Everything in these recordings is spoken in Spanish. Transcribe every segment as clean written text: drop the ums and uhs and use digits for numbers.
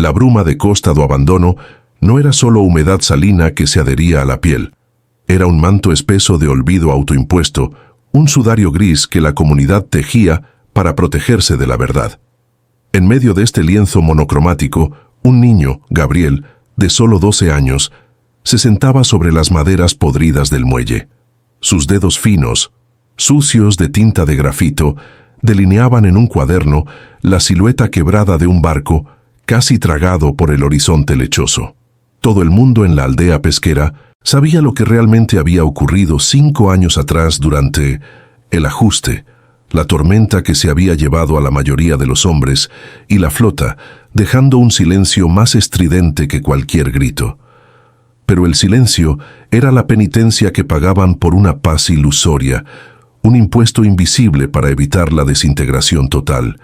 La bruma de Costa do Abandono no era solo humedad salina que se adhería a la piel. Era un manto espeso de olvido autoimpuesto, un sudario gris que la comunidad tejía para protegerse de la verdad. En medio de este lienzo monocromático, un niño, Gabriel, de solo 12 años, se sentaba sobre las maderas podridas del muelle. Sus dedos finos, sucios de tinta de grafito, delineaban en un cuaderno la silueta quebrada de un barco casi tragado por el horizonte lechoso. Todo el mundo en la aldea pesquera sabía lo que realmente había ocurrido 5 años atrás durante el ajuste, la tormenta que se había llevado a la mayoría de los hombres y la flota, dejando un silencio más estridente que cualquier grito. Pero el silencio era la penitencia que pagaban por una paz ilusoria, un impuesto invisible para evitar la desintegración total.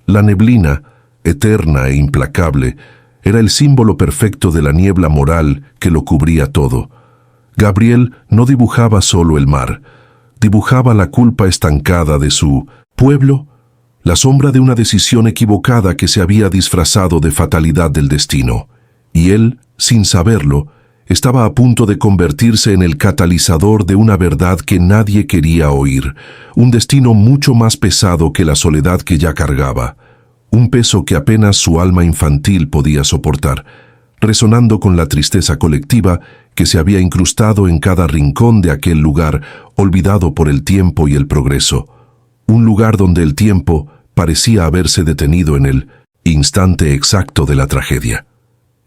La neblina, eterna e implacable, era el símbolo perfecto de la niebla moral que lo cubría todo. Gabriel no dibujaba solo el mar, dibujaba la culpa estancada de su pueblo, la sombra de una decisión equivocada que se había disfrazado de fatalidad del destino. Y él, sin saberlo, estaba a punto de convertirse en el catalizador de una verdad que nadie quería oír, un destino mucho más pesado que la soledad que ya cargaba, un peso que apenas su alma infantil podía soportar, resonando con la tristeza colectiva que se había incrustado en cada rincón de aquel lugar olvidado por el tiempo y el progreso, un lugar donde el tiempo parecía haberse detenido en el instante exacto de la tragedia.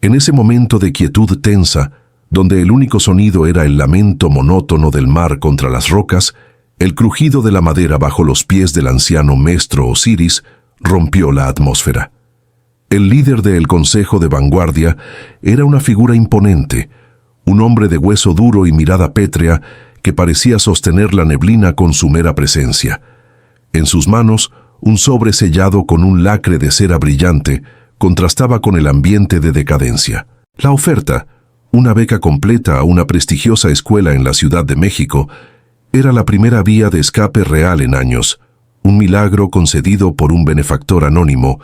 En ese momento de quietud tensa, donde el único sonido era el lamento monótono del mar contra las rocas, el crujido de la madera bajo los pies del anciano Mestro Osiris rompió la atmósfera. El líder del Consejo de Vanguardia era una figura imponente, un hombre de hueso duro y mirada pétrea que parecía sostener la neblina con su mera presencia. En sus manos, un sobre sellado con un lacre de cera brillante contrastaba con el ambiente de decadencia. La oferta, una beca completa a una prestigiosa escuela en la Ciudad de México, era la primera vía de escape real en años, un milagro concedido por un benefactor anónimo,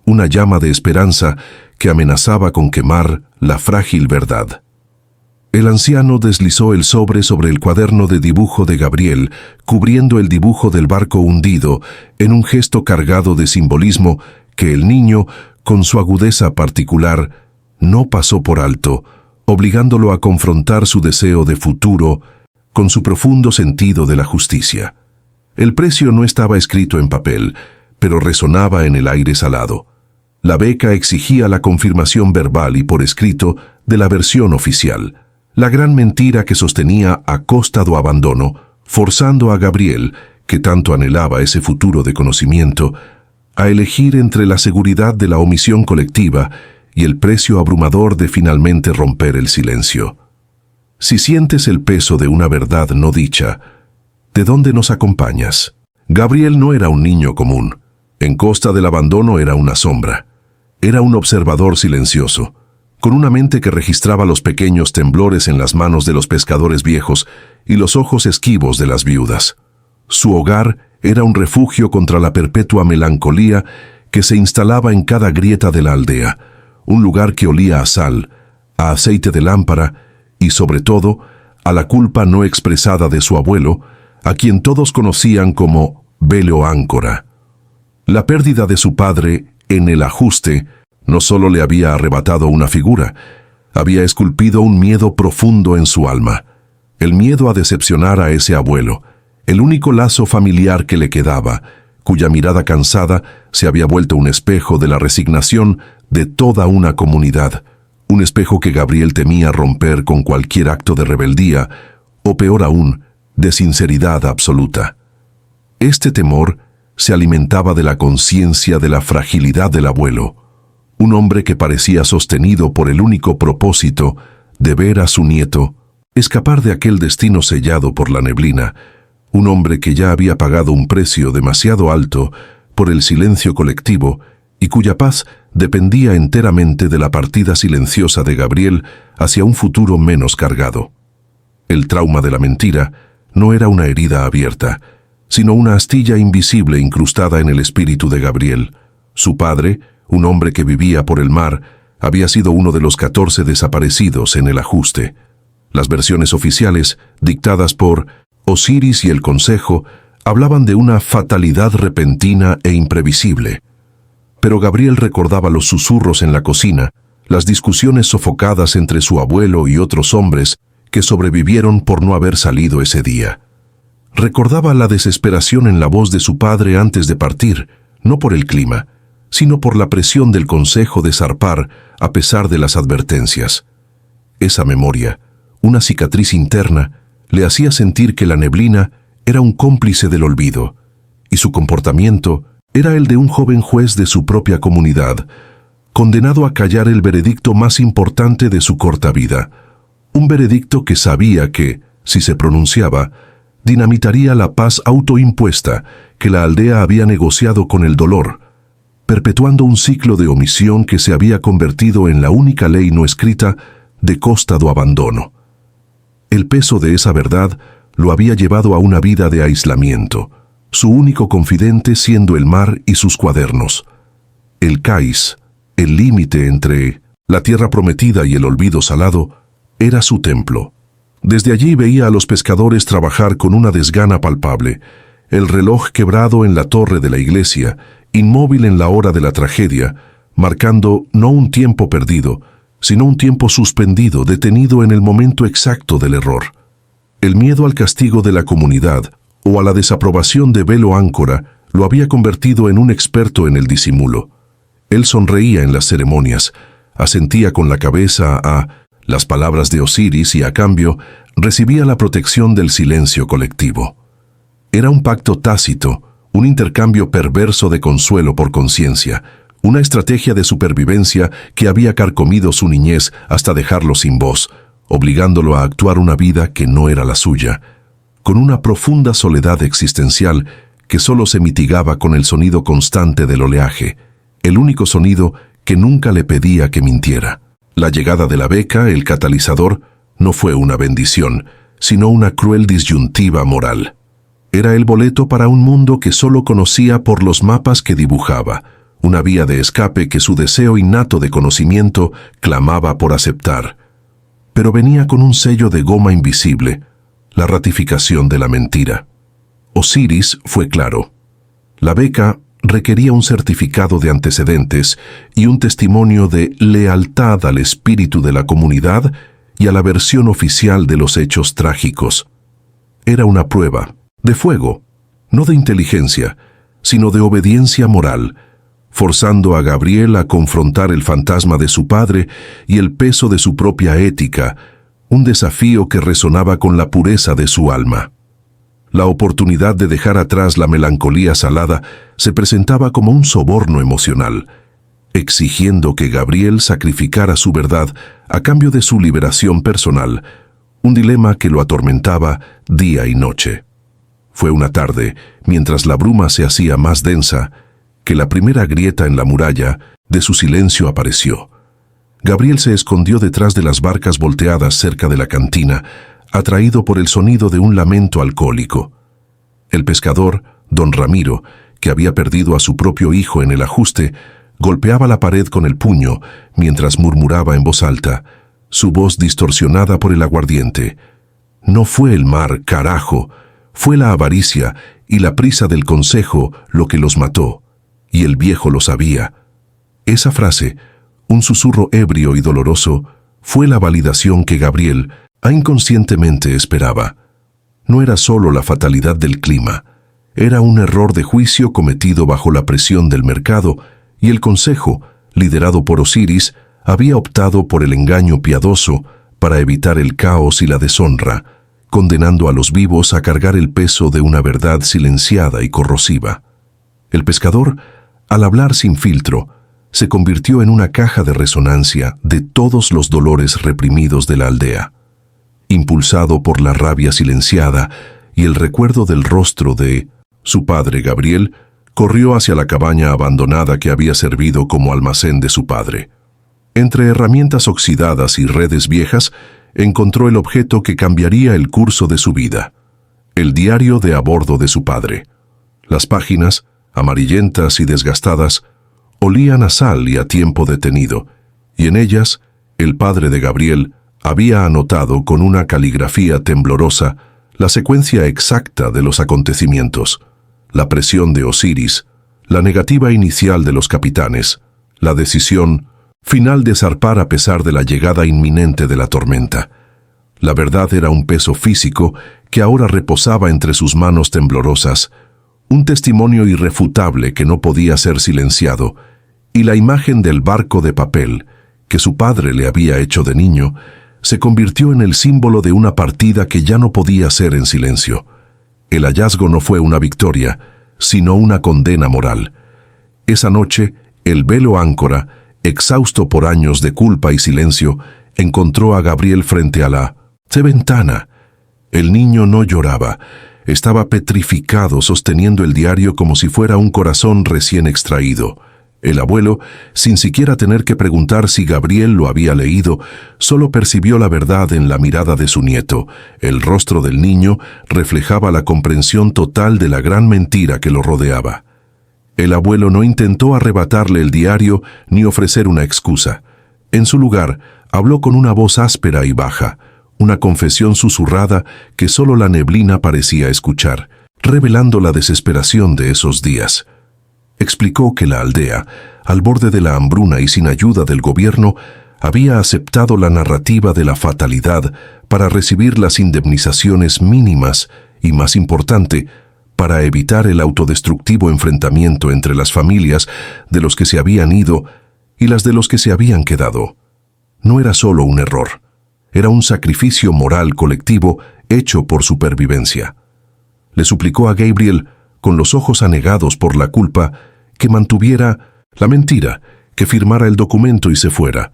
una llama de esperanza que amenazaba con quemar la frágil verdad. El anciano deslizó el sobre el cuaderno de dibujo de Gabriel, cubriendo el dibujo del barco hundido en un gesto cargado de simbolismo que el niño, con su agudeza particular, no pasó por alto, obligándolo a confrontar su deseo de futuro con su profundo sentido de la justicia. El precio no estaba escrito en papel, pero resonaba en el aire salado. La beca exigía la confirmación verbal y por escrito de la versión oficial, la gran mentira que sostenía a Costa do Abandono, forzando a Gabriel, que tanto anhelaba ese futuro de conocimiento, a elegir entre la seguridad de la omisión colectiva y el precio abrumador de finalmente romper el silencio. Si sientes el peso de una verdad no dicha, ¿de dónde nos acompañas? Gabriel no era un niño común. En Costa del Abandono era una sombra. Era un observador silencioso, con una mente que registraba los pequeños temblores en las manos de los pescadores viejos y los ojos esquivos de las viudas. Su hogar era un refugio contra la perpetua melancolía que se instalaba en cada grieta de la aldea, un lugar que olía a sal, a aceite de lámpara y, sobre todo, a la culpa no expresada de su abuelo, a quien todos conocían como Velo Áncora. La pérdida de su padre, en el ajuste, no solo le había arrebatado una figura, había esculpido un miedo profundo en su alma, el miedo a decepcionar a ese abuelo, el único lazo familiar que le quedaba, cuya mirada cansada se había vuelto un espejo de la resignación de toda una comunidad, un espejo que Gabriel temía romper con cualquier acto de rebeldía, o peor aún, de sinceridad absoluta. Este temor se alimentaba de la conciencia de la fragilidad del abuelo, un hombre que parecía sostenido por el único propósito de ver a su nieto escapar de aquel destino sellado por la neblina, un hombre que ya había pagado un precio demasiado alto por el silencio colectivo y cuya paz dependía enteramente de la partida silenciosa de Gabriel hacia un futuro menos cargado. El trauma de la mentira no era una herida abierta, sino una astilla invisible incrustada en el espíritu de Gabriel. Su padre, un hombre que vivía por el mar, había sido uno de los 14 desaparecidos en el ajuste. Las versiones oficiales, dictadas por Osiris y el Consejo, hablaban de una fatalidad repentina e imprevisible. Pero Gabriel recordaba los susurros en la cocina, las discusiones sofocadas entre su abuelo y otros hombres que sobrevivieron por no haber salido ese día. Recordaba la desesperación en la voz de su padre antes de partir, no por el clima, sino por la presión del Consejo de zarpar a pesar de las advertencias. Esa memoria, una cicatriz interna, le hacía sentir que la neblina era un cómplice del olvido, y su comportamiento era el de un joven juez de su propia comunidad, condenado a callar el veredicto más importante de su corta vida, un veredicto que sabía que, si se pronunciaba, dinamitaría la paz autoimpuesta que la aldea había negociado con el dolor, perpetuando un ciclo de omisión que se había convertido en la única ley no escrita de Costa do Abandono. El peso de esa verdad lo había llevado a una vida de aislamiento, su único confidente siendo el mar y sus cuadernos. El cais, el límite entre la tierra prometida y el olvido salado, era su templo. Desde allí veía a los pescadores trabajar con una desgana palpable, el reloj quebrado en la torre de la iglesia, inmóvil en la hora de la tragedia, marcando no un tiempo perdido, sino un tiempo suspendido, detenido en el momento exacto del error. El miedo al castigo de la comunidad o a la desaprobación de Velo Áncora lo había convertido en un experto en el disimulo. Él sonreía en las ceremonias, asentía con la cabeza a las palabras de Osiris y a cambio recibía la protección del silencio colectivo. Era un pacto tácito, un intercambio perverso de consuelo por conciencia, una estrategia de supervivencia que había carcomido su niñez hasta dejarlo sin voz, obligándolo a actuar una vida que no era la suya, con una profunda soledad existencial que solo se mitigaba con el sonido constante del oleaje, el único sonido que nunca le pedía que mintiera. La llegada de la beca, el catalizador, no fue una bendición, sino una cruel disyuntiva moral. Era el boleto para un mundo que solo conocía por los mapas que dibujaba, una vía de escape que su deseo innato de conocimiento clamaba por aceptar. Pero venía con un sello de goma invisible, la ratificación de la mentira. Osiris fue claro. La beca requería un certificado de antecedentes y un testimonio de lealtad al espíritu de la comunidad y a la versión oficial de los hechos trágicos. Era una prueba, de fuego, no de inteligencia, sino de obediencia moral, forzando a Gabriel a confrontar el fantasma de su padre y el peso de su propia ética, un desafío que resonaba con la pureza de su alma. La oportunidad de dejar atrás la melancolía salada se presentaba como un soborno emocional, exigiendo que Gabriel sacrificara su verdad a cambio de su liberación personal, un dilema que lo atormentaba día y noche. Fue una tarde, mientras la bruma se hacía más densa, que la primera grieta en la muralla de su silencio apareció. Gabriel se escondió detrás de las barcas volteadas cerca de la cantina, atraído por el sonido de un lamento alcohólico. El pescador, don Ramiro, que había perdido a su propio hijo en el ajuste, golpeaba la pared con el puño mientras murmuraba en voz alta, su voz distorsionada por el aguardiente. No fue el mar, carajo, fue la avaricia y la prisa del consejo lo que los mató, y el viejo lo sabía. Esa frase, un susurro ebrio y doloroso, fue la validación que Gabriel inconscientemente esperaba. No era solo la fatalidad del clima, era un error de juicio cometido bajo la presión del mercado, y el consejo, liderado por Osiris, había optado por el engaño piadoso para evitar el caos y la deshonra, condenando a los vivos a cargar el peso de una verdad silenciada y corrosiva. El pescador, al hablar sin filtro, se convirtió en una caja de resonancia de todos los dolores reprimidos de la aldea. Impulsado por la rabia silenciada y el recuerdo del rostro de su padre Gabriel, corrió hacia la cabaña abandonada que había servido como almacén de su padre. Entre herramientas oxidadas y redes viejas, encontró el objeto que cambiaría el curso de su vida: el diario de a bordo de su padre. Las páginas, amarillentas y desgastadas, Olían a sal y a tiempo detenido, y en ellas el padre de Gabriel había anotado con una caligrafía temblorosa la secuencia exacta de los acontecimientos, la presión de Osiris, la negativa inicial de los capitanes, la decisión final de zarpar a pesar de la llegada inminente de la tormenta. La verdad era un peso físico que ahora reposaba entre sus manos temblorosas, un testimonio irrefutable que no podía ser silenciado, y la imagen del barco de papel que su padre le había hecho de niño se convirtió en el símbolo de una partida que ya no podía ser en silencio. El hallazgo no fue una victoria, sino una condena moral. Esa noche, el velo áncora, exhausto por años de culpa y silencio, encontró a Gabriel frente a la ventana. El niño no lloraba, estaba petrificado sosteniendo el diario como si fuera un corazón recién extraído. El abuelo, sin siquiera tener que preguntar si Gabriel lo había leído, solo percibió la verdad en la mirada de su nieto. El rostro del niño reflejaba la comprensión total de la gran mentira que lo rodeaba. El abuelo no intentó arrebatarle el diario ni ofrecer una excusa. En su lugar, habló con una voz áspera y baja, una confesión susurrada que solo la neblina parecía escuchar, revelando la desesperación de esos días. Explicó que la aldea, al borde de la hambruna y sin ayuda del gobierno, había aceptado la narrativa de la fatalidad para recibir las indemnizaciones mínimas y, más importante, para evitar el autodestructivo enfrentamiento entre las familias de los que se habían ido y las de los que se habían quedado. No era solo un error, era un sacrificio moral colectivo hecho por supervivencia. Le suplicó a Gabriel, con los ojos anegados por la culpa, que mantuviera la mentira, que firmara el documento y se fuera.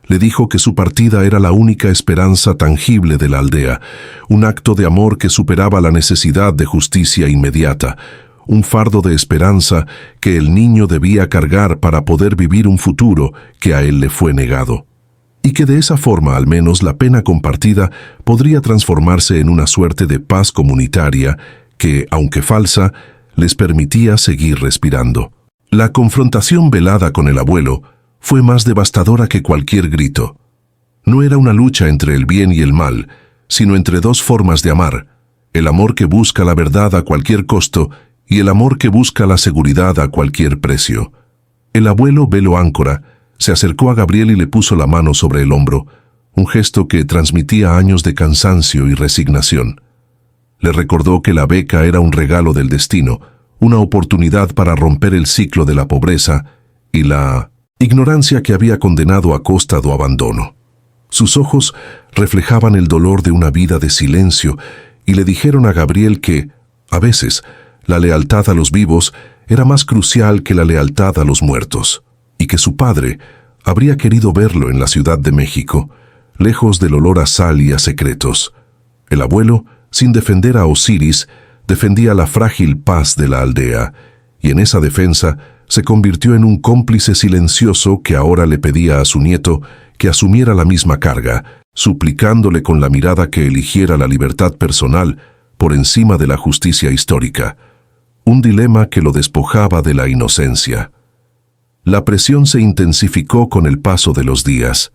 Le dijo que su partida era la única esperanza tangible de la aldea, un acto de amor que superaba la necesidad de justicia inmediata, un fardo de esperanza que el niño debía cargar para poder vivir un futuro que a él le fue negado. Y que de esa forma al menos la pena compartida podría transformarse en una suerte de paz comunitaria que, aunque falsa, les permitía seguir respirando. La confrontación velada con el abuelo fue más devastadora que cualquier grito. No era una lucha entre el bien y el mal, sino entre dos formas de amar, el amor que busca la verdad a cualquier costo y el amor que busca la seguridad a cualquier precio. El abuelo velo áncora se acercó a Gabriel y le puso la mano sobre el hombro, un gesto que transmitía años de cansancio y resignación. Le recordó que la beca era un regalo del destino, una oportunidad para romper el ciclo de la pobreza y la ignorancia que había condenado a costa de abandono. Sus ojos reflejaban el dolor de una vida de silencio y le dijeron a Gabriel que, a veces, la lealtad a los vivos era más crucial que la lealtad a los muertos, y que su padre habría querido verlo en la Ciudad de México, lejos del olor a sal y a secretos. El abuelo, sin defender a Osiris, defendía la frágil paz de la aldea, y en esa defensa se convirtió en un cómplice silencioso que ahora le pedía a su nieto que asumiera la misma carga, suplicándole con la mirada que eligiera la libertad personal por encima de la justicia histórica, un dilema que lo despojaba de la inocencia. La presión se intensificó con el paso de los días.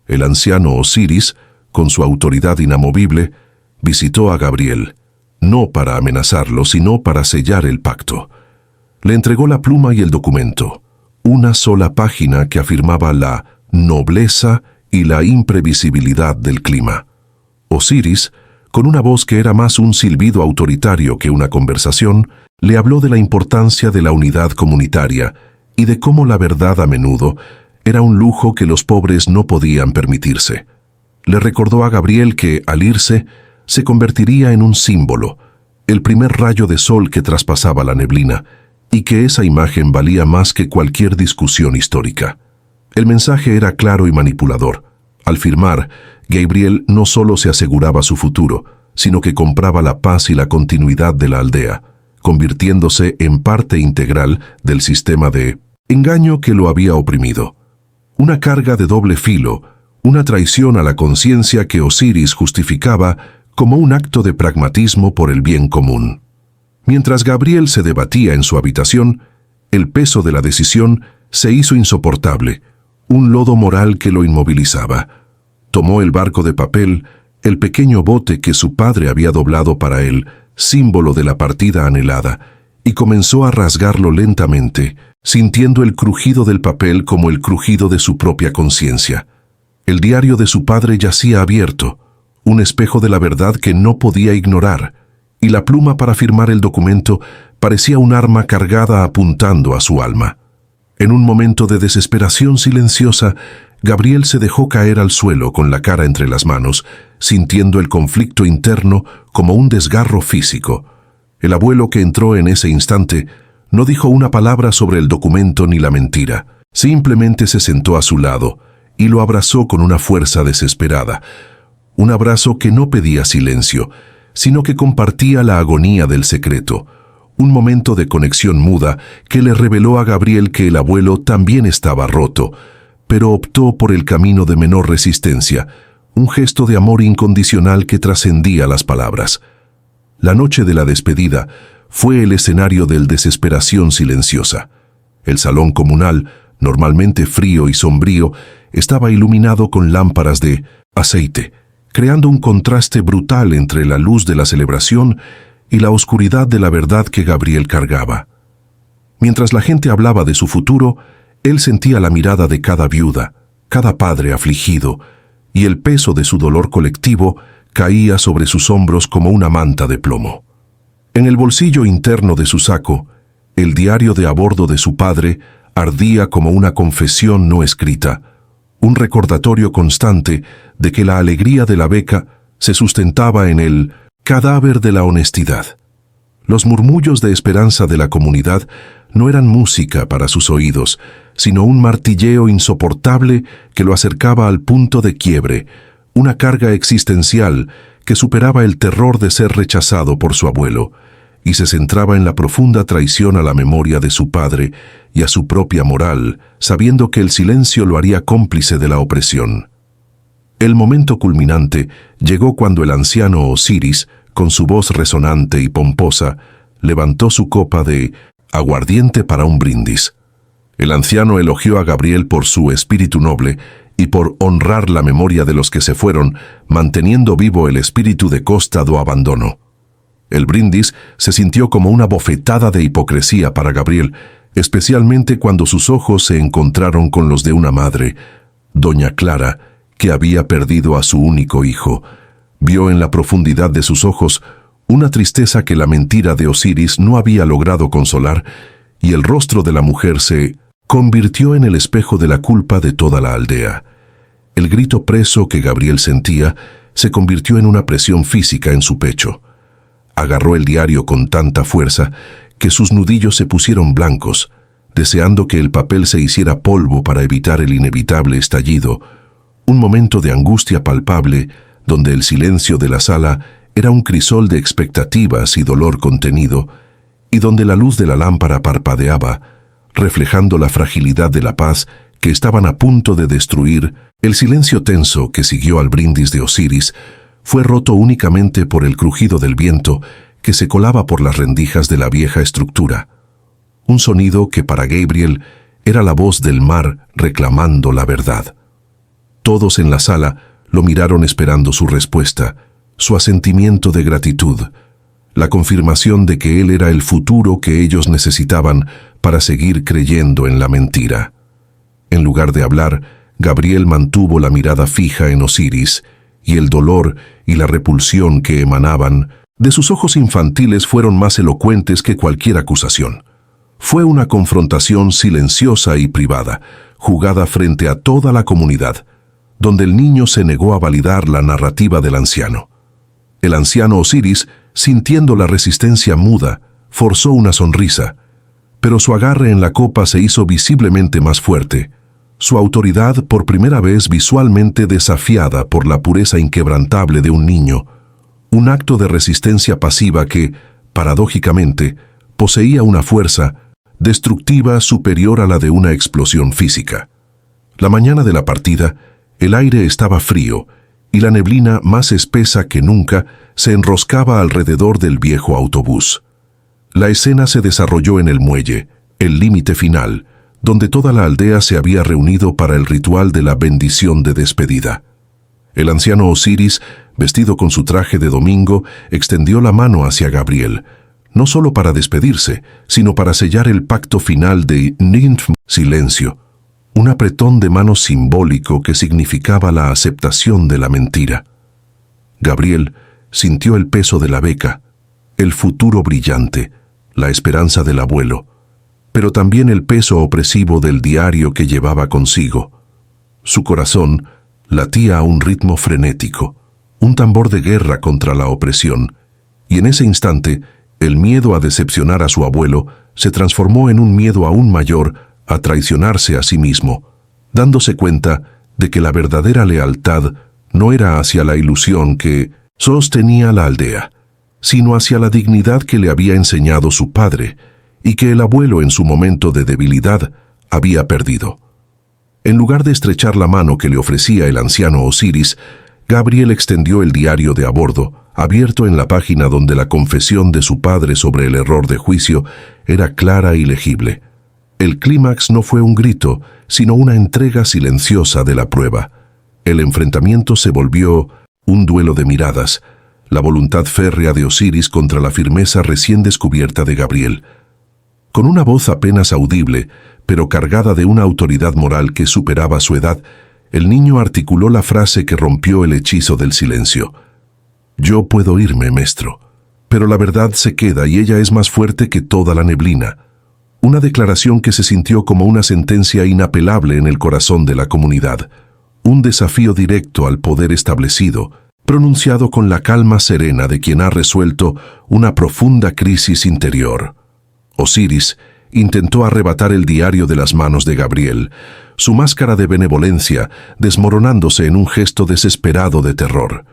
El anciano Osiris, con su autoridad inamovible, visitó a Gabriel, no para amenazarlo, sino para sellar el pacto. Le entregó la pluma y el documento, una sola página que afirmaba la nobleza y la imprevisibilidad del clima. Osiris, con una voz que era más un silbido autoritario que una conversación, le habló de la importancia de la unidad comunitaria y de cómo la verdad a menudo era un lujo que los pobres no podían permitirse. Le recordó a Gabriel que, al irse, se convertiría en un símbolo, el primer rayo de sol que traspasaba la neblina, y que esa imagen valía más que cualquier discusión histórica. El mensaje era claro y manipulador. Al firmar, Gabriel no solo se aseguraba su futuro, sino que compraba la paz y la continuidad de la aldea, convirtiéndose en parte integral del sistema de engaño que lo había oprimido. Una carga de doble filo, una traición a la conciencia que Osiris justificaba como un acto de pragmatismo por el bien común. Mientras Gabriel se debatía en su habitación, el peso de la decisión se hizo insoportable, un lodo moral que lo inmovilizaba. Tomó el barco de papel, el pequeño bote que su padre había doblado para él, símbolo de la partida anhelada, y comenzó a rasgarlo lentamente, sintiendo el crujido del papel como el crujido de su propia conciencia. El diario de su padre yacía abierto, un espejo de la verdad que no podía ignorar, y la pluma para firmar el documento parecía un arma cargada apuntando a su alma. En un momento de desesperación silenciosa, Gabriel se dejó caer al suelo con la cara entre las manos, sintiendo el conflicto interno como un desgarro físico. El abuelo, que entró en ese instante, no dijo una palabra sobre el documento ni la mentira. Simplemente se sentó a su lado y lo abrazó con una fuerza desesperada. Un abrazo que no pedía silencio, sino que compartía la agonía del secreto. Un momento de conexión muda que le reveló a Gabriel que el abuelo también estaba roto, pero optó por el camino de menor resistencia, un gesto de amor incondicional que trascendía las palabras. La noche de la despedida fue el escenario de desesperación silenciosa. El salón comunal, normalmente frío y sombrío, estaba iluminado con lámparas de aceite, creando un contraste brutal entre la luz de la celebración y la oscuridad de la verdad que Gabriel cargaba. Mientras la gente hablaba de su futuro, él sentía la mirada de cada viuda, cada padre afligido, y el peso de su dolor colectivo caía sobre sus hombros como una manta de plomo. En el bolsillo interno de su saco, el diario de a bordo de su padre ardía como una confesión no escrita, un recordatorio constante de que la alegría de la beca se sustentaba en el cadáver de la honestidad. Los murmullos de esperanza de la comunidad no eran música para sus oídos, sino un martilleo insoportable que lo acercaba al punto de quiebre, una carga existencial que superaba el terror de ser rechazado por su abuelo, y se centraba en la profunda traición a la memoria de su padre y a su propia moral, sabiendo que el silencio lo haría cómplice de la opresión. El momento culminante llegó cuando el anciano Osiris, con su voz resonante y pomposa, levantó su copa de aguardiente para un brindis. El anciano elogió a Gabriel por su espíritu noble y por honrar la memoria de los que se fueron, manteniendo vivo el espíritu de Costa do Abandono. El brindis se sintió como una bofetada de hipocresía para Gabriel, especialmente cuando sus ojos se encontraron con los de una madre, doña Clara, que había perdido a su único hijo. Vio en la profundidad de sus ojos una tristeza que la mentira de Osiris no había logrado consolar, y el rostro de la mujer se convirtió en el espejo de la culpa de toda la aldea. El grito preso que Gabriel sentía se convirtió en una presión física en su pecho. Agarró el diario con tanta fuerza que sus nudillos se pusieron blancos, deseando que el papel se hiciera polvo para evitar el inevitable estallido, un momento de angustia palpable donde el silencio de la sala era un crisol de expectativas y dolor contenido, y donde la luz de la lámpara parpadeaba, reflejando la fragilidad de la paz que estaban a punto de destruir. El silencio tenso que siguió al brindis de Osiris fue roto únicamente por el crujido del viento que se colaba por las rendijas de la vieja estructura. Un sonido que para Gabriel era la voz del mar reclamando la verdad. Todos en la sala lo miraron esperando su respuesta, su asentimiento de gratitud, la confirmación de que él era el futuro que ellos necesitaban para seguir creyendo en la mentira. En lugar de hablar, Gabriel mantuvo la mirada fija en Osiris, y el dolor y la repulsión que emanaban de sus ojos infantiles fueron más elocuentes que cualquier acusación. Fue una confrontación silenciosa y privada, jugada frente a toda la comunidad, donde el niño se negó a validar la narrativa del anciano. El anciano Osiris, sintiendo la resistencia muda, forzó una sonrisa, pero su agarre en la copa se hizo visiblemente más fuerte, su autoridad por primera vez visualmente desafiada por la pureza inquebrantable de un niño, un acto de resistencia pasiva que, paradójicamente, poseía una fuerza destructiva superior a la de una explosión física. La mañana de la partida, el aire estaba frío y la neblina más espesa que nunca se enroscaba alrededor del viejo autobús. La escena se desarrolló en el muelle, el límite final, donde toda la aldea se había reunido para el ritual de la bendición de despedida. El anciano Osiris, vestido con su traje de domingo, extendió la mano hacia Gabriel, no solo para despedirse, sino para sellar el pacto final de silencio, un apretón de mano simbólico que significaba la aceptación de la mentira. Gabriel sintió el peso de la beca, el futuro brillante, la esperanza del abuelo, pero también el peso opresivo del diario que llevaba consigo. Su corazón latía a un ritmo frenético, un tambor de guerra contra la opresión, y en ese instante el miedo a decepcionar a su abuelo se transformó en un miedo aún mayor a traicionarse a sí mismo, dándose cuenta de que la verdadera lealtad no era hacia la ilusión que sostenía la aldea, sino hacia la dignidad que le había enseñado su padre y que el abuelo en su momento de debilidad había perdido. En lugar de estrechar la mano que le ofrecía el anciano Osiris, Gabriel extendió el diario de a bordo, abierto en la página donde la confesión de su padre sobre el error de juicio era clara y legible. El clímax no fue un grito, sino una entrega silenciosa de la prueba. El enfrentamiento se volvió un duelo de miradas, la voluntad férrea de Osiris contra la firmeza recién descubierta de Gabriel. Con una voz apenas audible, pero cargada de una autoridad moral que superaba su edad, el niño articuló la frase que rompió el hechizo del silencio. «Yo puedo irme, maestro, pero la verdad se queda y ella es más fuerte que toda la neblina». Una declaración que se sintió como una sentencia inapelable en el corazón de la comunidad, un desafío directo al poder establecido, pronunciado con la calma serena de quien ha resuelto una profunda crisis interior. Osiris intentó arrebatar el diario de las manos de Gabriel, su máscara de benevolencia desmoronándose en un gesto desesperado de terror.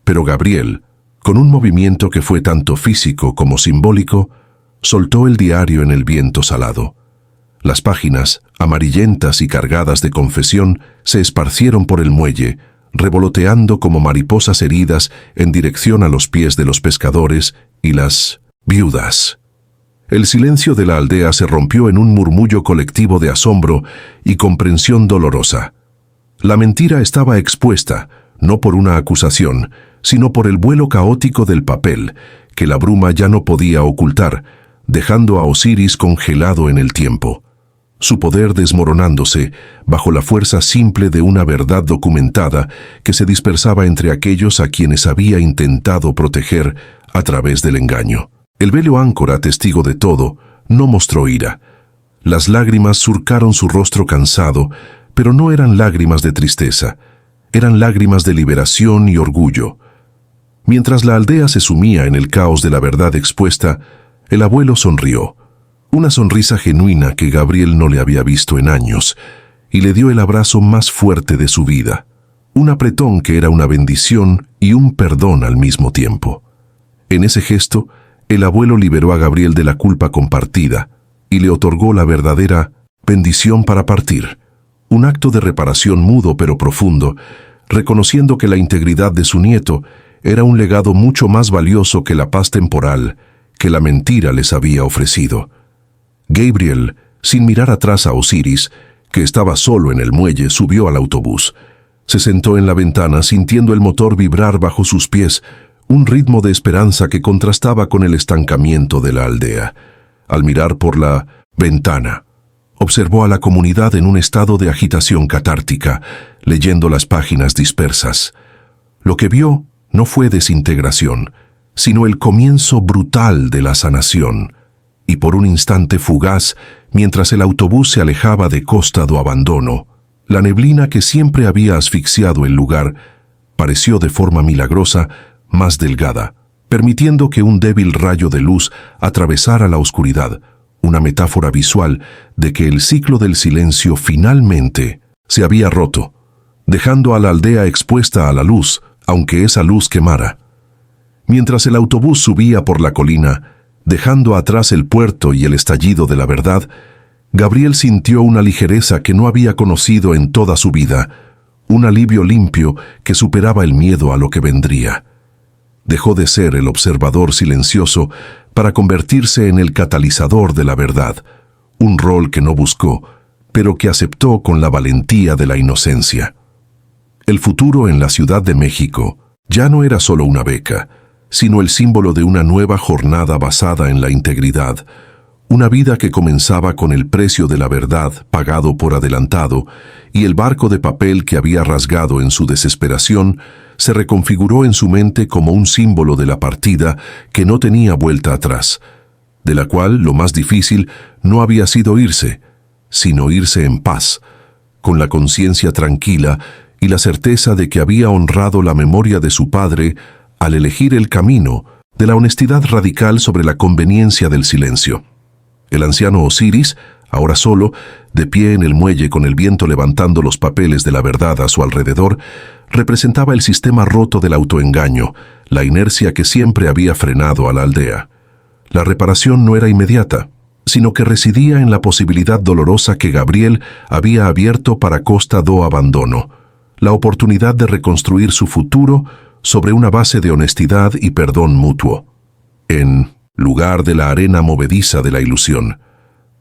Pero Gabriel, con un movimiento que fue tanto físico como simbólico, soltó el diario en el viento salado. Las páginas, amarillentas y cargadas de confesión, se esparcieron por el muelle, revoloteando como mariposas heridas en dirección a los pies de los pescadores y las viudas. El silencio de la aldea se rompió en un murmullo colectivo de asombro y comprensión dolorosa. La mentira estaba expuesta, no por una acusación, sino por el vuelo caótico del papel, que la bruma ya no podía ocultar, dejando a Osiris congelado en el tiempo, su poder desmoronándose bajo la fuerza simple de una verdad documentada que se dispersaba entre aquellos a quienes había intentado proteger a través del engaño. El velo áncora, testigo de todo, no mostró ira. Las lágrimas surcaron su rostro cansado, pero no eran lágrimas de tristeza, eran lágrimas de liberación y orgullo. Mientras la aldea se sumía en el caos de la verdad expuesta, el abuelo sonrió, una sonrisa genuina que Gabriel no le había visto en años, y le dio el abrazo más fuerte de su vida, un apretón que era una bendición y un perdón al mismo tiempo. En ese gesto, el abuelo liberó a Gabriel de la culpa compartida y le otorgó la verdadera bendición para partir, un acto de reparación mudo pero profundo, reconociendo que la integridad de su nieto era un legado mucho más valioso que la paz temporal que la mentira les había ofrecido. Gabriel, sin mirar atrás a Osiris, que estaba solo en el muelle, subió al autobús. Se sentó en la ventana sintiendo el motor vibrar bajo sus pies, un ritmo de esperanza que contrastaba con el estancamiento de la aldea. Al mirar por la ventana, observó a la comunidad en un estado de agitación catártica, leyendo las páginas dispersas. Lo que vio no fue desintegración, sino el comienzo brutal de la sanación, y por un instante fugaz, mientras el autobús se alejaba de Costa do Abandono, la neblina que siempre había asfixiado el lugar pareció de forma milagrosa más delgada, permitiendo que un débil rayo de luz atravesara la oscuridad, una metáfora visual de que el ciclo del silencio finalmente se había roto, dejando a la aldea expuesta a la luz, aunque esa luz quemara. Mientras el autobús subía por la colina, dejando atrás el puerto y el estallido de la verdad, Gabriel sintió una ligereza que no había conocido en toda su vida, un alivio limpio que superaba el miedo a lo que vendría. Dejó de ser el observador silencioso para convertirse en el catalizador de la verdad, un rol que no buscó, pero que aceptó con la valentía de la inocencia. El futuro en la Ciudad de México ya no era solo una beca, sino el símbolo de una nueva jornada basada en la integridad, una vida que comenzaba con el precio de la verdad pagado por adelantado, y el barco de papel que había rasgado en su desesperación se reconfiguró en su mente como un símbolo de la partida que no tenía vuelta atrás, de la cual lo más difícil no había sido irse, sino irse en paz, con la conciencia tranquila y la certeza de que había honrado la memoria de su padre al elegir el camino de la honestidad radical sobre la conveniencia del silencio. El anciano Osiris, ahora solo, de pie en el muelle con el viento levantando los papeles de la verdad a su alrededor, representaba el sistema roto del autoengaño, la inercia que siempre había frenado a la aldea. La reparación no era inmediata, sino que residía en la posibilidad dolorosa que Gabriel había abierto para Costa do Abandono, la oportunidad de reconstruir su futuro sobre una base de honestidad y perdón mutuo. En lugar de la arena movediza de la ilusión,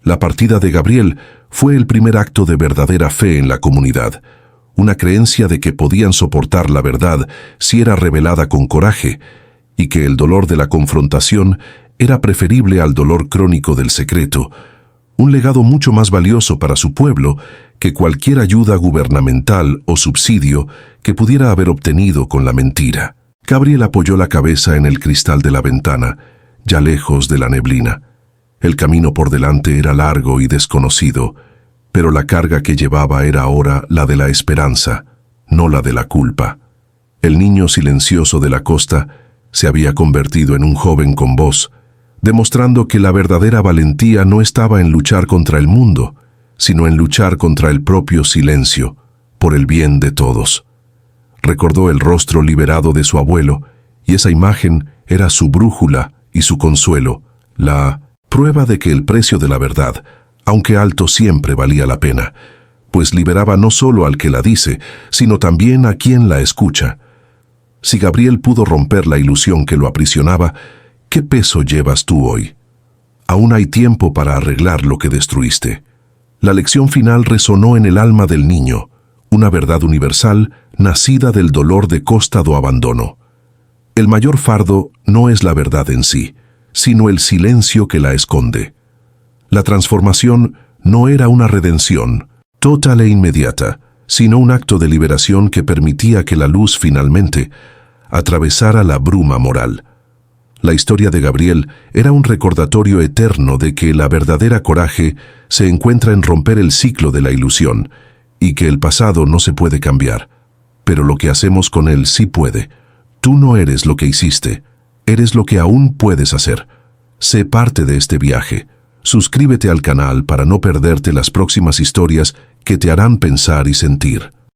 la partida de Gabriel fue el primer acto de verdadera fe en la comunidad, una creencia de que podían soportar la verdad si era revelada con coraje, y que el dolor de la confrontación era preferible al dolor crónico del secreto, un legado mucho más valioso para su pueblo que cualquier ayuda gubernamental o subsidio que pudiera haber obtenido con la mentira. Gabriel apoyó la cabeza en el cristal de la ventana, ya lejos de la neblina. El camino por delante era largo y desconocido, pero la carga que llevaba era ahora la de la esperanza, no la de la culpa. El niño silencioso de la costa se había convertido en un joven con voz, demostrando que la verdadera valentía no estaba en luchar contra el mundo, sino en luchar contra el propio silencio, por el bien de todos. Recordó el rostro liberado de su abuelo, y esa imagen era su brújula y su consuelo, la prueba de que el precio de la verdad, aunque alto, siempre valía la pena, pues liberaba no solo al que la dice, sino también a quien la escucha. Si Gabriel pudo romper la ilusión que lo aprisionaba, ¿qué peso llevas tú hoy? Aún hay tiempo para arreglar lo que destruiste. La lección final resonó en el alma del niño, una verdad universal nacida del dolor de Costa do Abandono. El mayor fardo no es la verdad en sí, sino el silencio que la esconde. La transformación no era una redención, total e inmediata, sino un acto de liberación que permitía que la luz finalmente atravesara la bruma moral. La historia de Gabriel era un recordatorio eterno de que la verdadera coraje se encuentra en romper el ciclo de la ilusión, y que el pasado no se puede cambiar, pero lo que hacemos con él sí puede. Tú no eres lo que hiciste, eres lo que aún puedes hacer. Sé parte de este viaje. Suscríbete al canal para no perderte las próximas historias que te harán pensar y sentir.